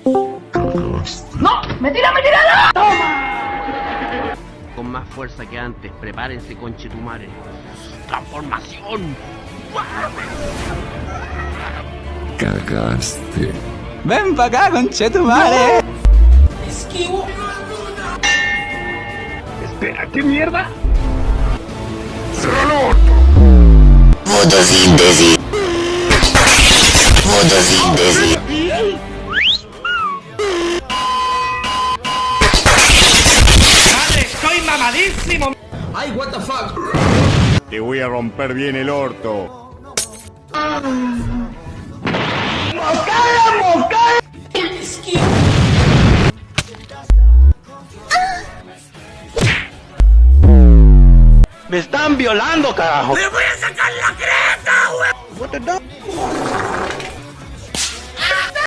¡No! ¡Mentira, mentira! ¡No! Con más fuerza que antes, prepárense, conchetumare. ¡Transformación! Cagaste. Ven pa' acá, conchetumare. ¡Esquivo! Espera, ¿qué mierda? Fotosíntesis. Fotosíntesis. ¡Estoy mamadísimo! ¡Ay, what the fuck! Te voy a romper bien el orto. ¡Esquivo! ¡Me están violando, carajo! ¡Me voy a sacar la creta, güey! What the dog?